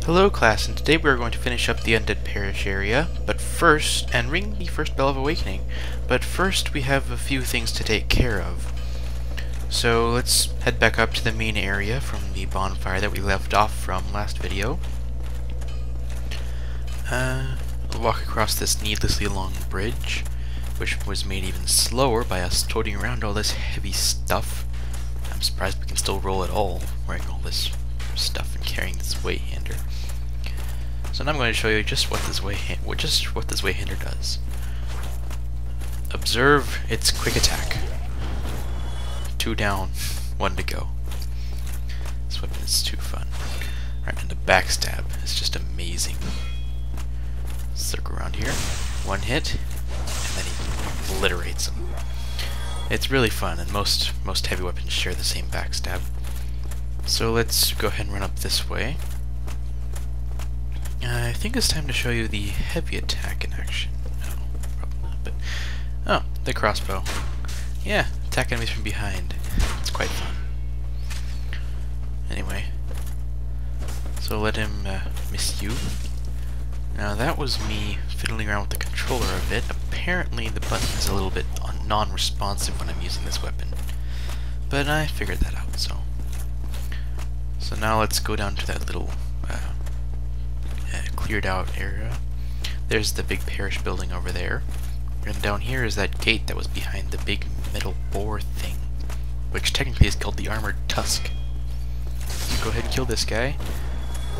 Hello class, and today we are going to finish up the Undead Parish area, but first, and ring the first bell of awakening. But first we have a few things to take care of. So let's head back up to the main area from the bonfire that we left off from last video. We'll walk across this needlessly long bridge, which was made even slower by us toting around all this heavy stuff. I'm surprised we can still roll at all, wearing all this stuff and carrying this Zweihander. So now I'm going to show you just what this Zweihander does. Observe its quick attack. 2 down, 1 to go. This weapon is too fun. Right, and the backstab is just amazing. Circle around here, 1 hit, and then he obliterates them. It's really fun, and most heavy weapons share the same backstab. So let's go ahead and run up this way. I think it's time to show you the heavy attack in action. No, probably not, but... oh, the crossbow. Yeah, attack enemies from behind. It's quite fun. Anyway. So let him miss you. Now that was me fiddling around with the controller a bit. Apparently the button is a little bit non-responsive when I'm using this weapon. But I figured that out, so... So now let's go down to that little cleared out area. There's the big parish building over there. And down here is that gate that was behind the big metal boar thing, which technically is called the Armored Tusk. So go ahead and kill this guy.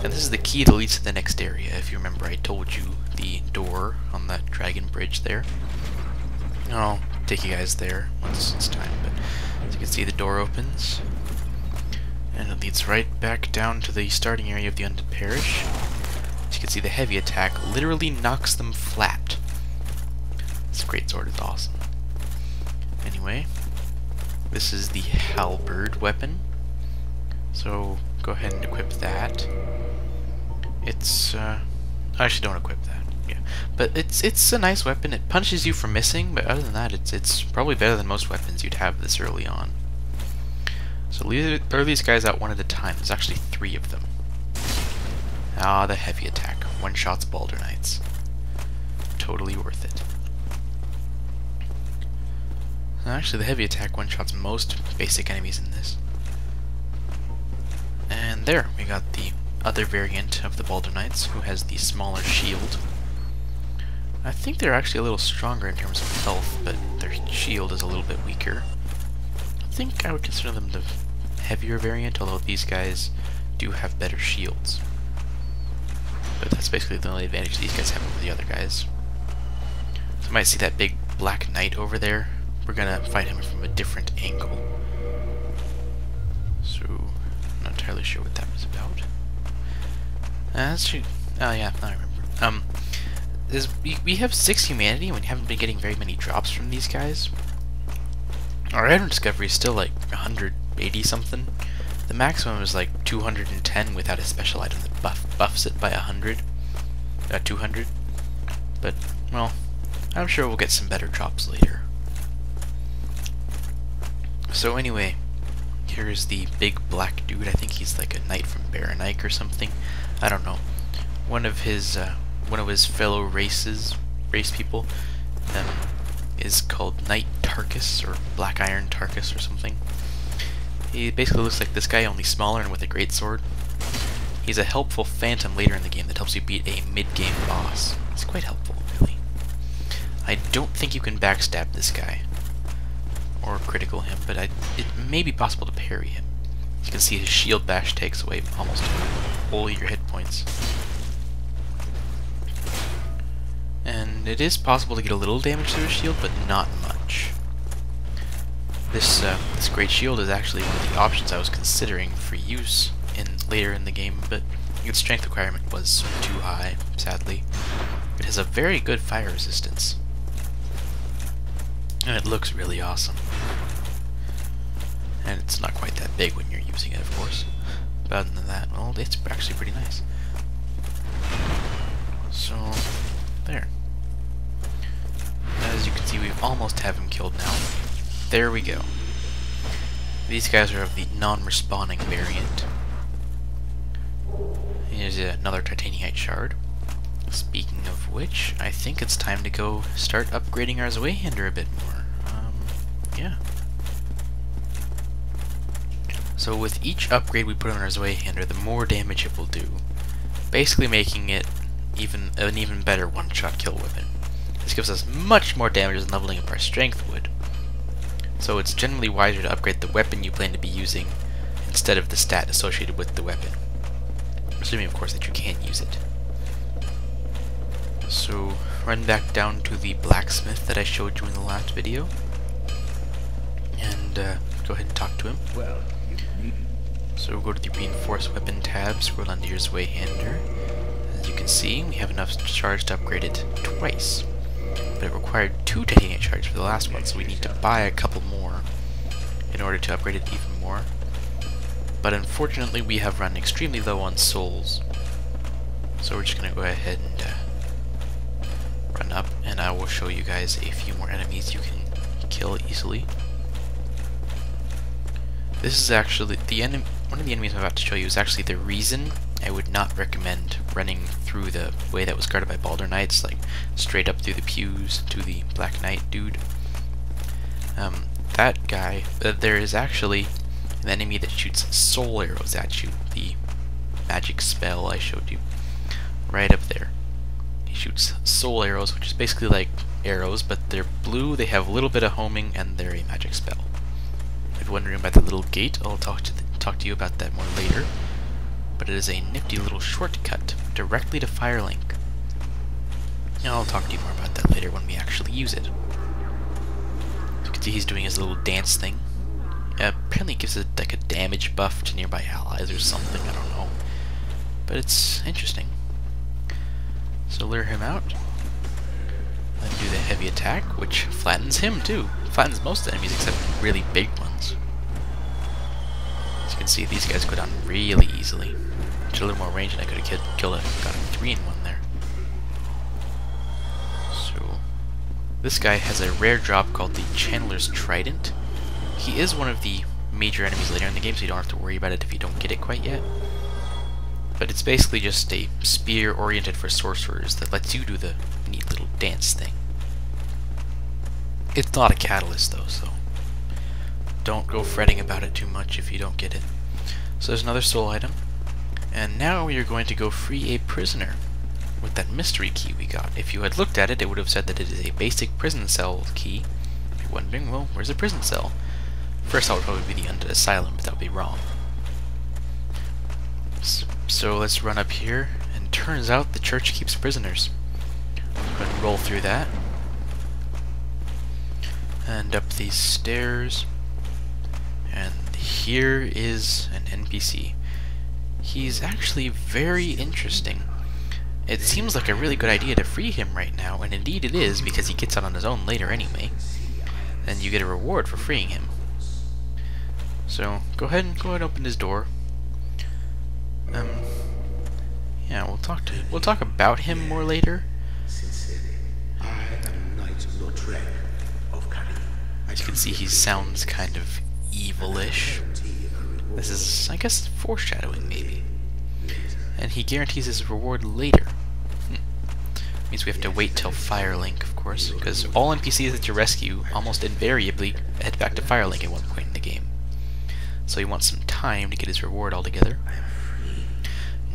And this is the key that leads to the next area. If you remember, I told you the door on that dragon bridge there. I'll take you guys there once it's time. But as you can see, the door opens. And it leads right back down to the starting area of the Undead Parish. As you can see, the heavy attack literally knocks them flat. This greatsword is awesome. Anyway, this is the halberd weapon. So go ahead and equip that. It's I actually don't equip that. Yeah, but it's a nice weapon. It punishes you for missing, but other than that, it's probably better than most weapons you'd have this early on. So throw these guys out one at a time. There's actually 3 of them. Ah, the heavy attack. One-shots Balder Knights. Totally worth it. Actually, the heavy attack one-shots most basic enemies in this. And there, we got the other variant of the Balder Knights, who has the smaller shield. I think they're actually a little stronger in terms of health, but their shield is a little bit weaker. I think I would consider them the heavier variant, although these guys do have better shields. But that's basically the only advantage these guys have over the other guys. So you might see that big black knight over there. We're gonna fight him from a different angle. So, I'm not entirely sure what that was about. Oh yeah, I remember. We have 6 humanity and we haven't been getting very many drops from these guys. Our item discovery is still like 180 something. The maximum is like 210 without a special item that buffs it by 200. But, well, I'm sure we'll get some better drops later. So anyway, here's the big black dude. I think he's like a knight from Baronike or something. I don't know. One of his fellow race people is called Knight Tarkus, or Black Iron Tarkus or something. He basically looks like this guy, only smaller and with a greatsword. He's a helpful phantom later in the game that helps you beat a mid-game boss. It's quite helpful, really. I don't think you can backstab this guy, or critical him, but it may be possible to parry him. You can see his shield bash takes away almost all your hit points. And it is possible to get a little damage through his shield, but not much. This great shield is actually one of the options I was considering for use later in the game, but its strength requirement was too high, sadly. It has a very good fire resistance. And it looks really awesome. And it's not quite that big when you're using it, of course. But other than that, well, it's actually pretty nice. So, there. As you can see, we almost have him killed now. There we go. These guys are of the non-respawning variant. As another titanite shard. Speaking of which, I think it's time to go start upgrading our Zweihander a bit more. Yeah. So with each upgrade we put on our Zweihander, the more damage it will do, basically making it an even better one-shot kill weapon. This gives us much more damage than leveling up our strength would. So it's generally wiser to upgrade the weapon you plan to be using instead of the stat associated with the weapon. Assuming, of course, that you can use it. So, run back down to the blacksmith that I showed you in the last video, and go ahead and talk to him. So we'll go to the reinforced weapon tab, scroll down to your Zweihander. As you can see, we have enough shards to upgrade it twice. But it required 2 titanite shards for the last one, so we need to buy a couple more in order to upgrade it even more. But unfortunately we have run extremely low on souls. So we're just going to go ahead and run up, and I will show you guys a few more enemies you can kill easily. This is actually one of the enemies I'm about to show you is actually the reason I would not recommend running through the way that was guarded by Balder Knights, like straight up through the pews to the Black Knight dude. That guy, there is actually an enemy that shoots soul arrows at you, the magic spell I showed you, right up there. He shoots soul arrows, which is basically like arrows, but they're blue, they have a little bit of homing, and they're a magic spell. If you're wondering about the little gate, I'll talk to you about that more later. But it is a nifty little shortcut directly to Firelink. And I'll talk to you more about that later when we actually use it. You can see he's doing his little dance thing. Apparently it gives it like a damage buff to nearby allies or something, I don't know. But it's interesting. So lure him out. Then do the heavy attack, which flattens him too. Flattens most enemies except really big ones. As you can see, these guys go down really easily. Just a little more range and I could have got a 3-in-1 there. So, this guy has a rare drop called the Chandler's Trident. He is one of the major enemies later in the game, so you don't have to worry about it if you don't get it quite yet. But it's basically just a spear oriented for sorcerers that lets you do the neat little dance thing. It's not a catalyst though, so don't go fretting about it too much if you don't get it. So there's another soul item. And now we are going to go free a prisoner with that mystery key we got. If you had looked at it, it would have said that it is a basic prison cell key. If you're wondering, well, where's a prison cell? First that would probably be the Undead Asylum, but that would be wrong. So let's run up here, and turns out the church keeps prisoners. Go ahead and roll through that. And up these stairs. And here is an NPC. He's actually very interesting. It seems like a really good idea to free him right now, and indeed it is, because he gets out on his own later anyway. And you get a reward for freeing him. So go ahead and open his door. Yeah, we'll talk about him more later. As you can see, he sounds kind of evilish. This is, I guess, foreshadowing maybe. And he guarantees his reward later. Means we have to wait till Firelink, of course, because all NPCs that you rescue almost invariably head back to Firelink at one point in the game. So he wants some time to get his reward all together.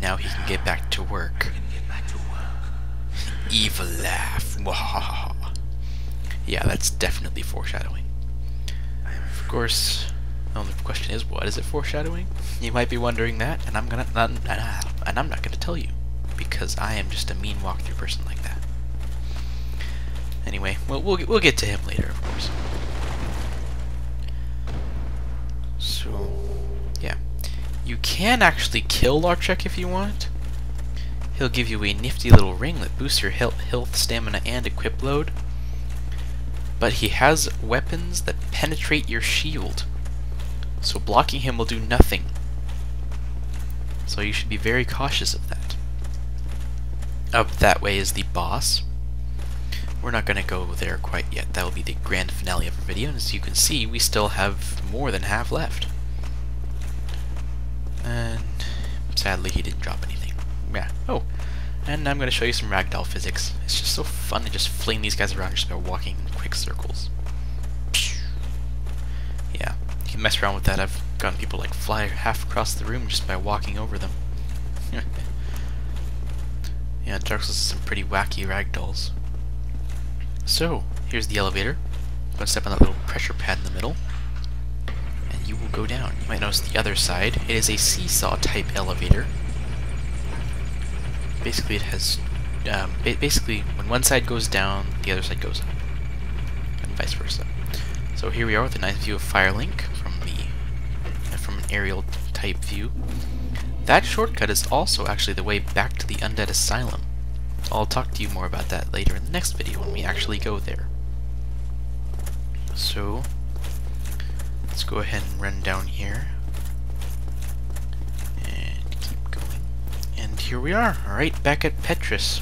Now he can get back to work. Evil laugh. Yeah, that's definitely foreshadowing. Of course, the only question is, what is it foreshadowing? You might be wondering that, and I'm not gonna tell you, because I am just a mean walkthrough person like that. Anyway, we'll get to him later, of course. So, yeah. You can actually kill Larchek if you want. He'll give you a nifty little ring that boosts your health, stamina, and equip load. But he has weapons that penetrate your shield. So blocking him will do nothing. So you should be very cautious of that. Up that way is the boss. We're not going to go there quite yet. That will be the grand finale of our video. And as you can see, we still have more than half left. And sadly, he didn't drop anything. And I'm going to show you some ragdoll physics. It's just so fun to just fling these guys around just by walking in quick circles. Yeah, you can mess around with that. I've gotten people like fly half across the room just by walking over them. Yeah, Dark Souls has some pretty wacky ragdolls. So, here's the elevator. I'm going to step on that little pressure pad in the middle, and you will go down. You might notice the other side. It is a seesaw type elevator. Basically, it has basically when one side goes down, the other side goes up, and vice versa. So here we are with a nice view of Firelink from an aerial type view. That shortcut is also actually the way back to the Undead Asylum. I'll talk to you more about that later in the next video when we actually go there. So let's go ahead and run down here and keep going. And here we are, right back at Petrus.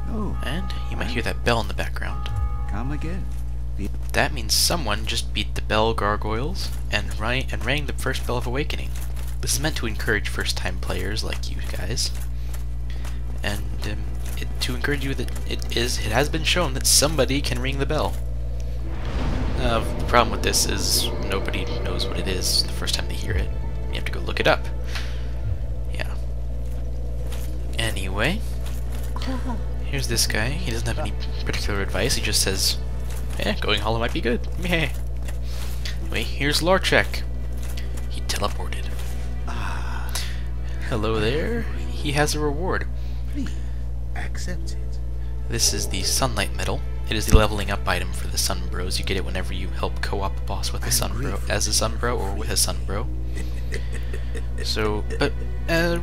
Oh, and you might hear that bell in the background. come again. That means someone just beat the bell gargoyles and rang the first bell of awakening. This is meant to encourage first-time players like you guys, and to encourage you that it has been shown that somebody can ring the bell. The problem with this is nobody knows what it is the first time they hear it. You have to go look it up. Yeah. Anyway, here's this guy. He doesn't have any particular advice. He just says, going hollow might be good. Meh. Anyway, here's Lorchek. He teleported. Hello there. He has a reward. Please accept it. This is the Sunlight Medal. It is the leveling up item for the Sun Bros. You get it whenever you help co-op a boss with a Sun Bro, as a Sun Bro, or with a Sun Bro. So, but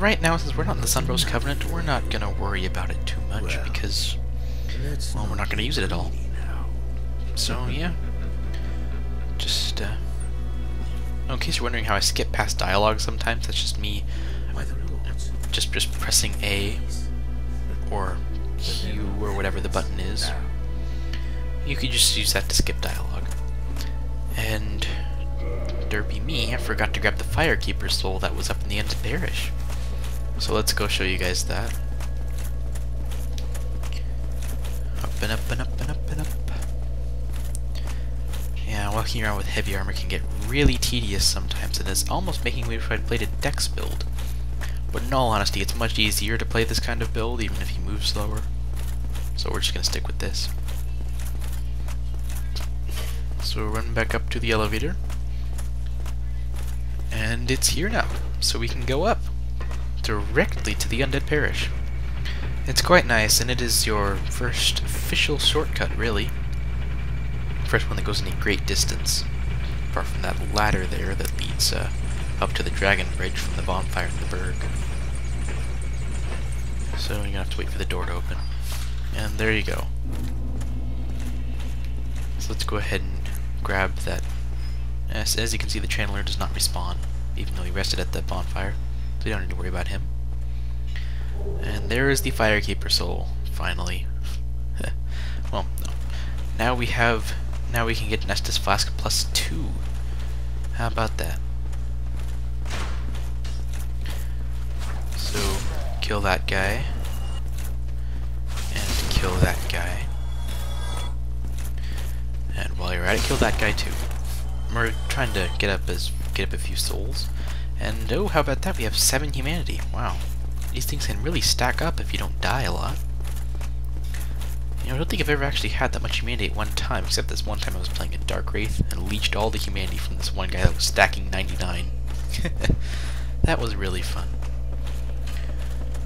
right now, since we're not in the Sun Bros Covenant, we're not gonna worry about it too much because, well, we're not gonna use it at all. So yeah, just in case you're wondering how I skip past dialogue sometimes, that's just me just pressing A or Q or whatever the button is. You could just use that to skip dialogue. And derpy me, I forgot to grab the Firekeeper's soul that was up in the Undead Parish. So let's go show you guys that. Up and up and up and up and up. Yeah, walking around with heavy armor can get really tedious sometimes, and it's almost making me wish I'd played a Dex build. But in all honesty, it's much easier to play this kind of build, even if you move slower. So we're just gonna stick with this. So run back up to the elevator. And it's here now, so we can go up directly to the Undead Parish. It's quite nice, and it is your first official shortcut, really. First one that goes any great distance, apart from that ladder there that leads up to the Dragon Bridge from the bonfire in the Berg. So you're gonna have to wait for the door to open. And there you go. So let's go ahead and grab that. As you can see, the channeler does not respawn, even though he rested at the bonfire, so you don't need to worry about him. And there is the Firekeeper soul, finally. Well, no. Now we can get an Estus Flask +2. How about that? So, kill that guy. And kill that guy. And while you're at it, kill that guy too. We're trying to get up a few souls. And oh, how about that? We have 7 humanity. Wow. These things can really stack up if you don't die a lot. You know, I don't think I've ever actually had that much humanity at one time, except this one time I was playing a Dark Wraith and leached all the humanity from this one guy that was stacking 99. That was really fun.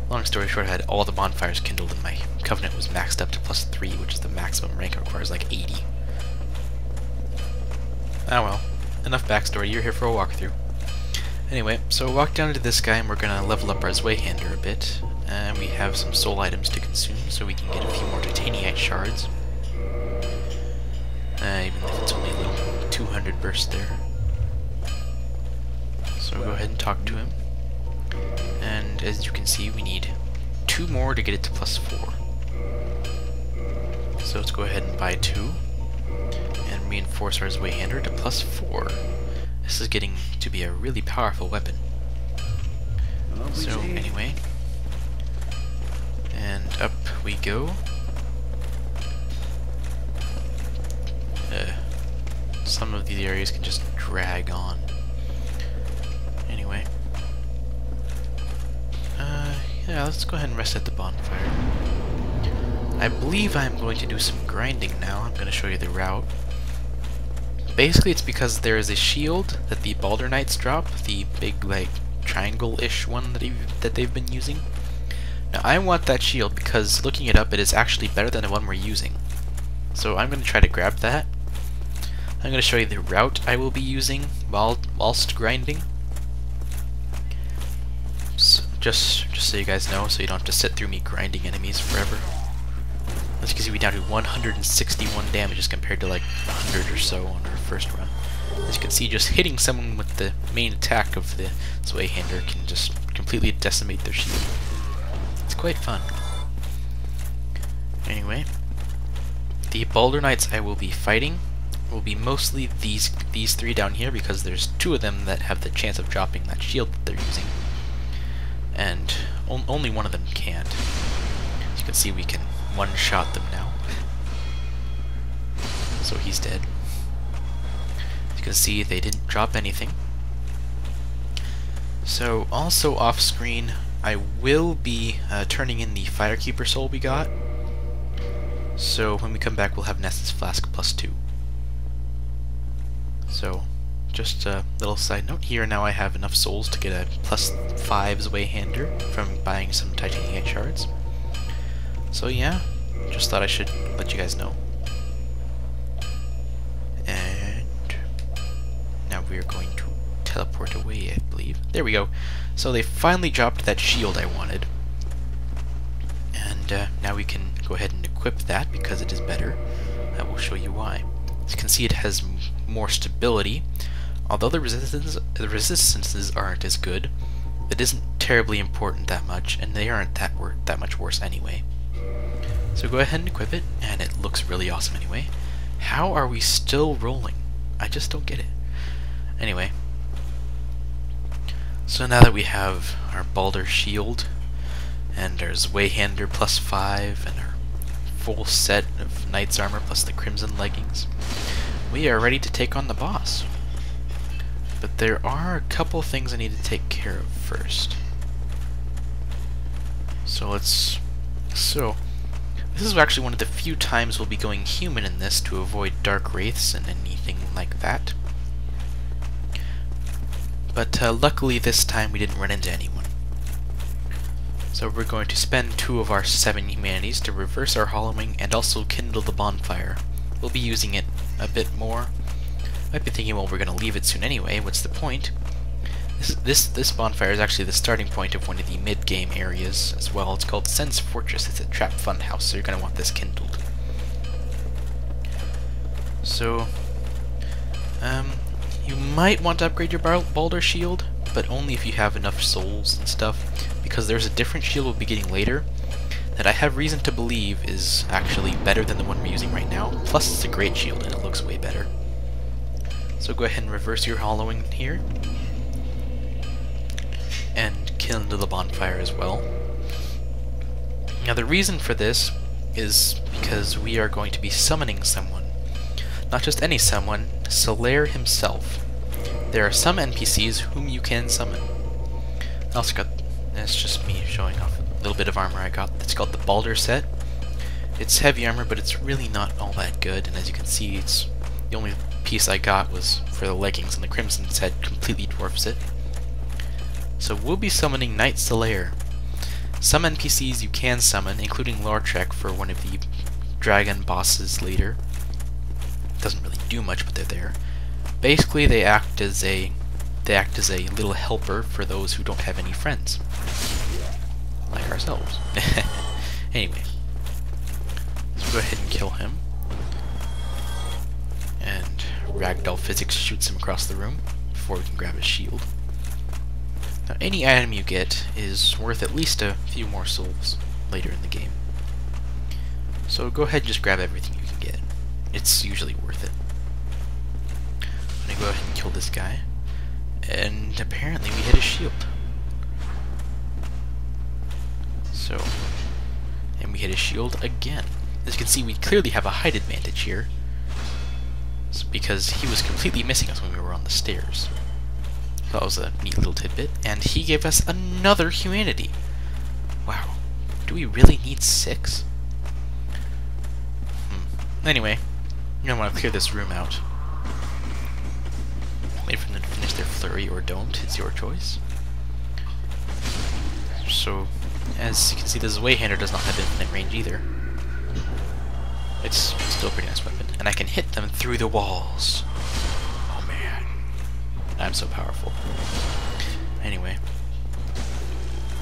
Long story short, I had all the bonfires kindled and my Covenant was maxed up to +3, which is the maximum rank. It requires like 80. Ah well, enough backstory, you're here for a walkthrough. Anyway, so we'll walk down to this guy and we're gonna level up our Zweihander a bit. And we have some soul items to consume, so we can get a few more titanite shards. Even if it's only a little 200 burst there. So we'll go ahead and talk to him. And as you can see, we need 2 more to get it to +4. So let's go ahead and buy 2. And reinforce our Zweihander to +4. This is getting to be a really powerful weapon. So anyway, we go. Some of these areas can just drag on. Anyway. Yeah, let's go ahead and rest at the bonfire. I believe I'm going to do some grinding now. I'm going to show you the route. Basically, it's because there is a shield that the Balder Knights drop, the big, like, triangle-ish one that they've been using. Now, I want that shield because, looking it up, it is actually better than the one we're using. So I'm going to try to grab that. I'm going to show you the route I will be using whilst grinding. So, just so you guys know, so you don't have to sit through me grinding enemies forever. As you can see, we're down to 161 damage as compared to like 100 or so on our first run. As you can see, just hitting someone with the main attack of the Zweihander can just completely decimate their shield. It's quite fun. Anyway, the Balder Knights I will be fighting will be mostly these three down here, because there's two of them that have the chance of dropping that shield that they're using. And only one of them can't. As you can see, we can one-shot them now. So he's dead. As you can see, they didn't drop anything. So, also off-screen, I will be turning in the Firekeeper soul we got. So when we come back, we'll have Nessus Flask +2. So, just a little side note here, now I have enough souls to get a +5 Zweihander from buying some Titanium shards. So yeah, just thought I should let you guys know. And now we are going to teleport away, I believe. There we go. So they finally dropped that shield I wanted. And now we can go ahead and equip that because it is better. I will show you why. As you can see, it has more stability. Although the resistances aren't as good, it isn't terribly important that much, and they aren't that much worse anyway. So go ahead and equip it, and it looks really awesome anyway. How are we still rolling? I just don't get it. Anyway, so now that we have our Balder shield, and our Zweihander +5, and our full set of Knight's armor plus the Crimson leggings, we are ready to take on the boss. But there are a couple things I need to take care of first. This is actually one of the few times we'll be going human in this to avoid dark wraiths and anything like that. But luckily this time we didn't run into anyone. So we're going to spend 2 of our 7 humanities to reverse our hollowing and also kindle the bonfire. We'll be using it a bit more. Might be thinking, well, we're going to leave it soon anyway, what's the point? This bonfire is actually the starting point of one of the mid-game areas as well. It's called Sen's Fortress. It's a trap fun house, so you're going to want this kindled. So, you might want to upgrade your Balder shield, but only if you have enough souls and stuff, because there's a different shield we'll be getting later that I have reason to believe is actually better than the one we're using right now. Plus, it's a great shield and it looks way better. So go ahead and reverse your hollowing here. And kindle the bonfire as well. Now the reason for this is because we are going to be summoning someone. Not just any someone, Solaire himself. There are some NPCs whom you can summon. I also got, it's just me showing off a little bit of armor I got. It's called the Balder set. It's heavy armor, but it's really not all that good, and as you can see, it's the only piece I got was for the leggings, and the Crimson set completely dwarfs it. So we'll be summoning Knight Solaire. Some NPCs you can summon, including Lortrek for one of the dragon bosses later. Doesn't really do much, but they're there. Basically, they act as a little helper for those who don't have any friends, like ourselves. Anyway, let's go ahead and kill him. And Ragdoll Physics shoots him across the room before we can grab his shield. Now, any item you get is worth at least a few more souls later in the game. So go ahead and just grab everything you can get. It's usually worth it. I'm gonna go ahead and kill this guy. And apparently we hit his shield. So, and we hit his shield again. As you can see, we clearly have a height advantage here. It's because he was completely missing us when we were on the stairs. So that was a neat little tidbit. And he gave us another humanity. Wow. Do we really need 6? Anyway, I'm going to want to clear this room out. Wait for them to finish their flurry or don't. It's your choice. So, as you can see, the Zweihander does not have infinite range either. It's still a pretty nice weapon. And I can hit them through the walls. Oh man. I'm so powerful. Anyway.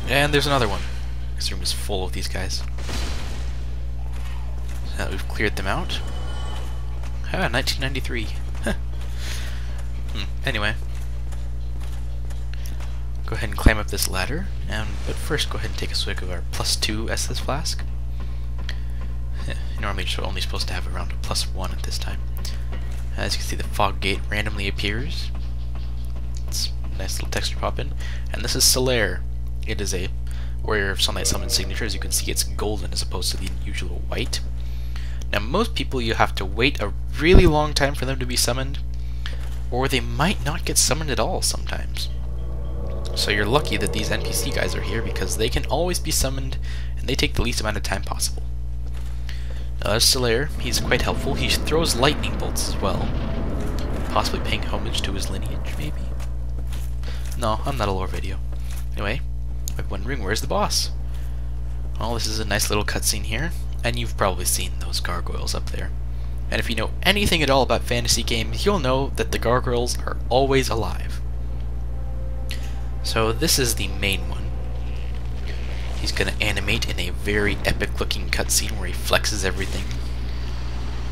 And there's another one. This room is full of these guys. So now that we've cleared them out. Ah, 1993. Anyway. Go ahead and climb up this ladder. But first, go ahead and take a swig of our +2 SS flask. Normally you're only supposed to have around a +1 at this time. As you can see, the fog gate randomly appears. It's a nice little texture pop in. And this is Solaire. It is a warrior of sunlight summon signature. As you can see, it's golden as opposed to the usual white. Now, most people, you have to wait a really long time for them to be summoned, or they might not get summoned at all sometimes. So you're lucky that these NPC guys are here, because they can always be summoned, and they take the least amount of time possible. Solaire, he's quite helpful. He throws lightning bolts as well, possibly paying homage to his lineage, maybe? No, I'm not a lore video. Anyway, I'm wondering, where's the boss? Well, this is a nice little cutscene here, and you've probably seen those gargoyles up there. And if you know anything at all about fantasy games, you'll know that the gargoyles are always alive. So this is the main one. He's going to animate in a very epic-looking cutscene where he flexes everything.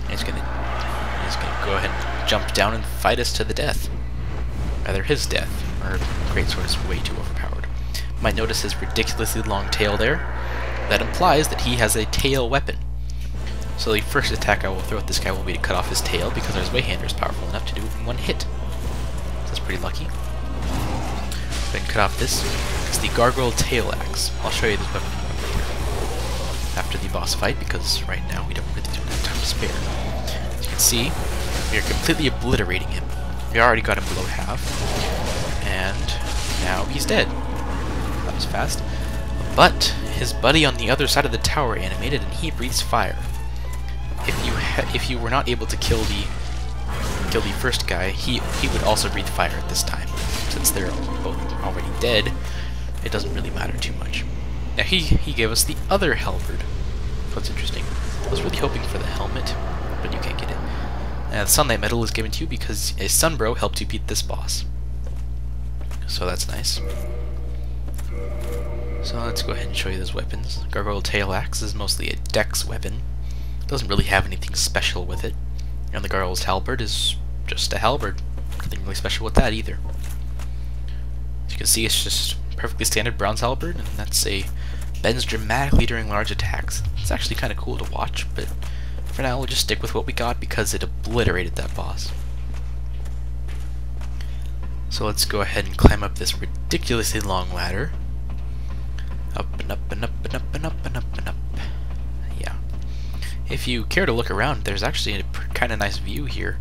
And he's going to go ahead and jump down and fight us to the death. Rather, his death. Our greatsword is way too overpowered. You might notice his ridiculously long tail there. That implies that he has a tail weapon. So the first attack I will throw at this guy will be to cut off his tail, because our Zweihander is powerful enough to do it in one hit. So that's pretty lucky. Then cut off this. It's the Gargoyle Tail Axe. I'll show you this weapon later, after the boss fight, because right now we don't really have time to spare. As you can see, we are completely obliterating him. We already got him below half, and now he's dead. That was fast. But his buddy on the other side of the tower animated, and he breathes fire. If you were not able to kill the first guy, he would also breathe fire at this time. Since they're both already dead, it doesn't really matter too much. Now he gave us the other halberd. That's interesting. I was really hoping for the helmet, but you can't get it. The sunlight medal is given to you because a sunbro helped you beat this boss. So that's nice. So let's go ahead and show you those weapons. Gargoyle Tail Axe is mostly a dex weapon. Doesn't really have anything special with it. And the Gargoyle's halberd is just a halberd. Nothing really special with that either. As you can see, it's just perfectly standard bronze halberd, and bends dramatically during large attacks. It's actually kind of cool to watch, but for now we'll just stick with what we got because it obliterated that boss. So let's go ahead and climb up this ridiculously long ladder. Up and up and up and up and up and up and up. Yeah. If you care to look around, there's actually a kind of nice view here.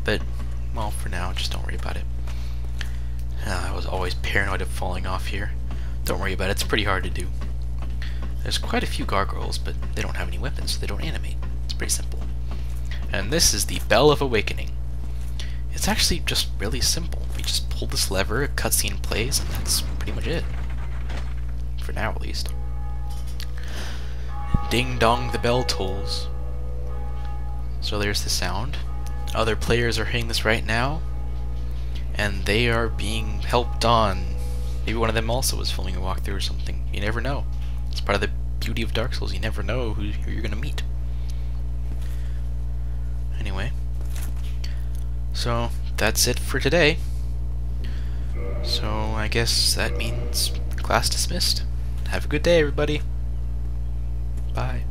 But, well, for now, just don't worry about it. I was always paranoid of falling off here. Don't worry about it, it's pretty hard to do. There's quite a few gargoyles, but they don't have any weapons, so they don't animate. It's pretty simple. And this is the Bell of Awakening. It's actually just really simple. We just pull this lever, a cutscene plays, and that's pretty much it. For now, at least. Ding dong, the bell tolls. So there's the sound. Other players are hearing this right now, and they are being helped on. Maybe one of them also was filming a walkthrough or something. You never know. It's part of the beauty of Dark Souls. You never know who you're going to meet. Anyway. So, that's it for today. So, I guess that means class dismissed. Have a good day, everybody. Bye.